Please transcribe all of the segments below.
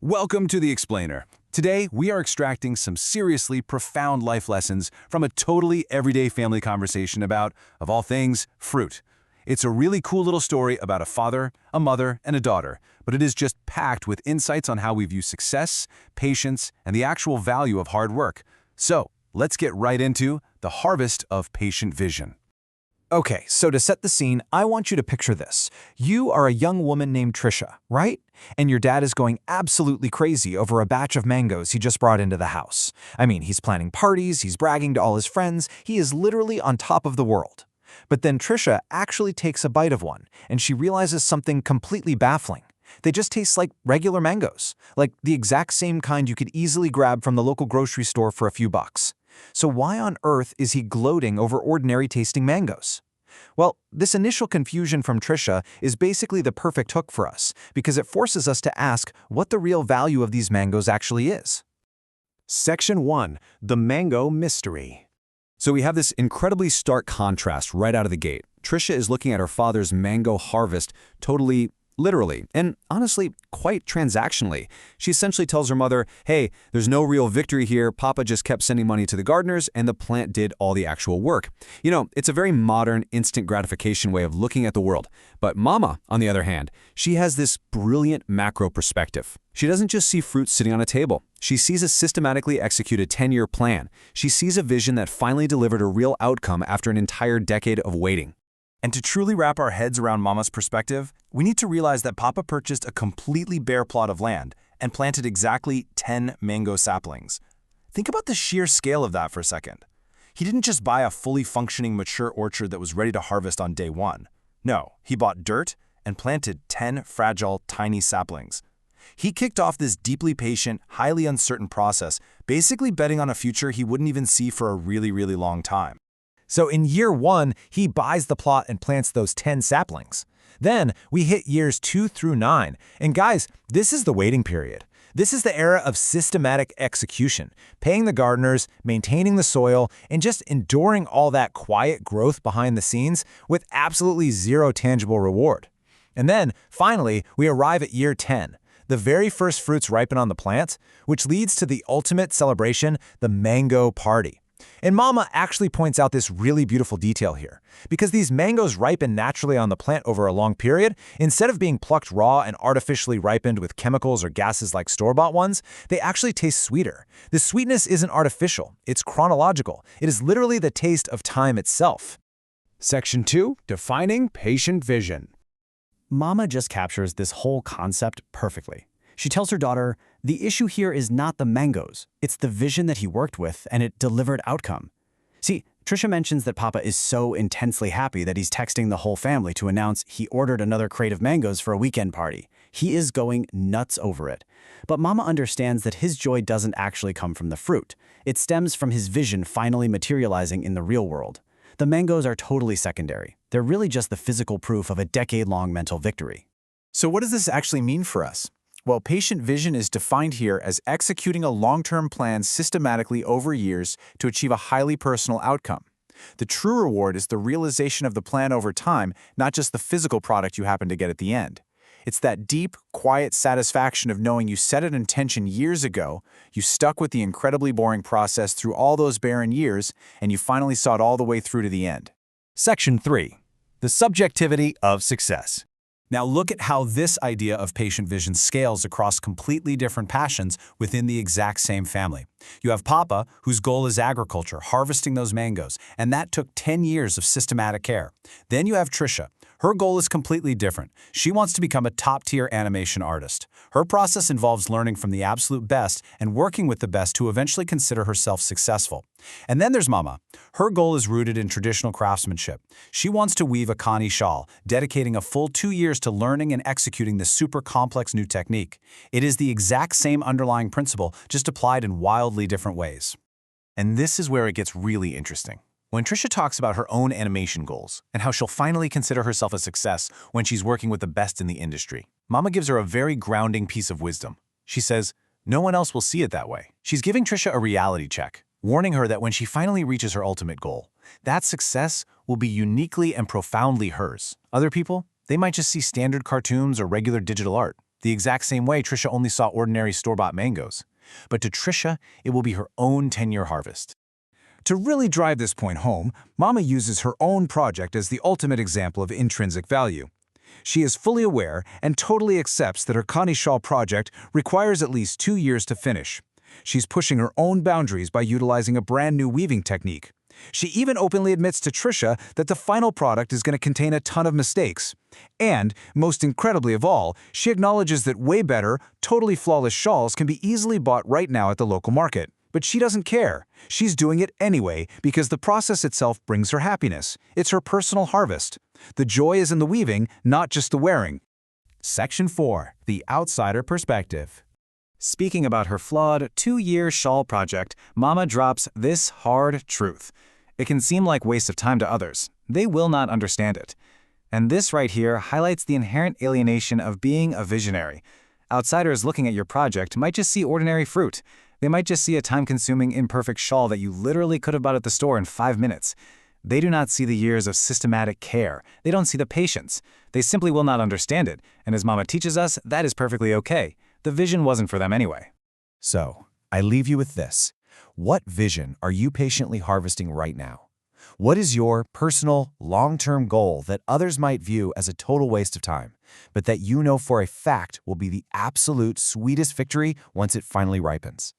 Welcome to The Explainer. Today, we are extracting some seriously profound life lessons from a totally everyday family conversation about, of all things, fruit. It's a really cool little story about a father, a mother, and a daughter, but it is just packed with insights on how we view success, patience, and the actual value of hard work. So, let's get right into the harvest of patient vision. Okay, so to set the scene, I want you to picture this. You are a young woman named Trisha, right? And your dad is going absolutely crazy over a batch of mangoes he just brought into the house. I mean, he's planning parties, he's bragging to all his friends, he is literally on top of the world. But then Trisha actually takes a bite of one, and she realizes something completely baffling. They just taste like regular mangoes, like the exact same kind you could easily grab from the local grocery store for a few bucks. So why on earth is he gloating over ordinary-tasting mangoes? Well, this initial confusion from Trisha is basically the perfect hook for us, because it forces us to ask what the real value of these mangoes actually is. Section 1. The Mango Mystery. So we have this incredibly stark contrast right out of the gate. Trisha is looking at her father's mango harvest totally literally, and honestly, quite transactionally. She essentially tells her mother, hey, there's no real victory here, Papa just kept sending money to the gardeners, and the plant did all the actual work. You know, it's a very modern, instant gratification way of looking at the world. But Mama, on the other hand, she has this brilliant macro perspective. She doesn't just see fruit sitting on a table. She sees a systematically executed 10-year plan. She sees a vision that finally delivered a real outcome after an entire decade of waiting. And to truly wrap our heads around Mama's perspective, we need to realize that Papa purchased a completely bare plot of land and planted exactly 10 mango saplings. Think about the sheer scale of that for a second. He didn't just buy a fully functioning mature orchard that was ready to harvest on day one. No, he bought dirt and planted 10 fragile, tiny saplings. He kicked off this deeply patient, highly uncertain process, basically betting on a future he wouldn't even see for a really, really long time. So in year 1, he buys the plot and plants those 10 saplings. Then we hit years 2 through 9. And guys, this is the waiting period. This is the era of systematic execution, paying the gardeners, maintaining the soil, and just enduring all that quiet growth behind the scenes with absolutely zero tangible reward. And then, finally, we arrive at year 10. The very first fruits ripen on the plant, which leads to the ultimate celebration, the mango party. And Mama actually points out this really beautiful detail here. Because these mangoes ripen naturally on the plant over a long period, instead of being plucked raw and artificially ripened with chemicals or gases like store-bought ones, they actually taste sweeter. The sweetness isn't artificial, it's chronological. It is literally the taste of time itself. Section 2. Defining Patient Vision. Mama just captures this whole concept perfectly. She tells her daughter, the issue here is not the mangoes, it's the vision that he worked with and it delivered outcome. See, Trisha mentions that Papa is so intensely happy that he's texting the whole family to announce he ordered another crate of mangoes for a weekend party. He is going nuts over it. But Mama understands that his joy doesn't actually come from the fruit. It stems from his vision finally materializing in the real world. The mangoes are totally secondary. They're really just the physical proof of a decade-long mental victory. So what does this actually mean for us? Well, patient vision is defined here as executing a long-term plan systematically over years to achieve a highly personal outcome. The true reward is the realization of the plan over time, not just the physical product you happen to get at the end. It's that deep, quiet satisfaction of knowing you set an intention years ago, you stuck with the incredibly boring process through all those barren years, and you finally saw it all the way through to the end. Section 3. The subjectivity of success. Now look at how this idea of patient vision scales across completely different passions within the exact same family. You have Papa, whose goal is agriculture, harvesting those mangoes, and that took 10 years of systematic care. Then you have Trisha. Her goal is completely different. She wants to become a top-tier animation artist. Her process involves learning from the absolute best and working with the best to eventually consider herself successful. And then there's Mama. Her goal is rooted in traditional craftsmanship. She wants to weave a Kani shawl, dedicating a full 2 years to learning and executing this super complex new technique. It is the exact same underlying principle, just applied in wildly different ways. And this is where it gets really interesting. When Trisha talks about her own animation goals and how she'll finally consider herself a success when she's working with the best in the industry, Mama gives her a very grounding piece of wisdom. She says, no one else will see it that way. She's giving Trisha a reality check, warning her that when she finally reaches her ultimate goal, that success will be uniquely and profoundly hers. Other people, they might just see standard cartoons or regular digital art. the exact same way Trisha only saw ordinary store-bought mangoes. But to Trisha, it will be her own 10-year harvest. To really drive this point home, Mama uses her own project as the ultimate example of intrinsic value. She is fully aware and totally accepts that her Connie Shaw project requires at least 2 years to finish. She's pushing her own boundaries by utilizing a brand new weaving technique. She even openly admits to Trisha that the final product is going to contain a ton of mistakes. And, most incredibly of all, she acknowledges that way better, totally flawless shawls can be easily bought right now at the local market. But she doesn't care. She's doing it anyway because the process itself brings her happiness. It's her personal harvest. The joy is in the weaving, not just the wearing. Section 4. The Outsider Perspective. Speaking about her flawed 2-year shawl project, Mama drops this hard truth. It can seem like waste of time to others. They will not understand it. And this right here highlights the inherent alienation of being a visionary. Outsiders looking at your project might just see ordinary fruit. They might just see a time-consuming, imperfect shawl that you literally could have bought at the store in 5 minutes. They do not see the years of systematic care. They don't see the patience. They simply will not understand it. And as Mama teaches us, that is perfectly okay. The vision wasn't for them anyway. So, I leave you with this. What vision are you patiently harvesting right now? What is your personal, long-term goal that others might view as a total waste of time, but that you know for a fact will be the absolute sweetest victory once it finally ripens?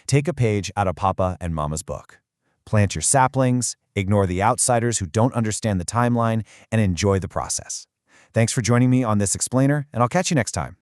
Take a page out of Papa and Mama's book. Plant your saplings, ignore the outsiders who don't understand the timeline, and enjoy the process. Thanks for joining me on this explainer, and I'll catch you next time.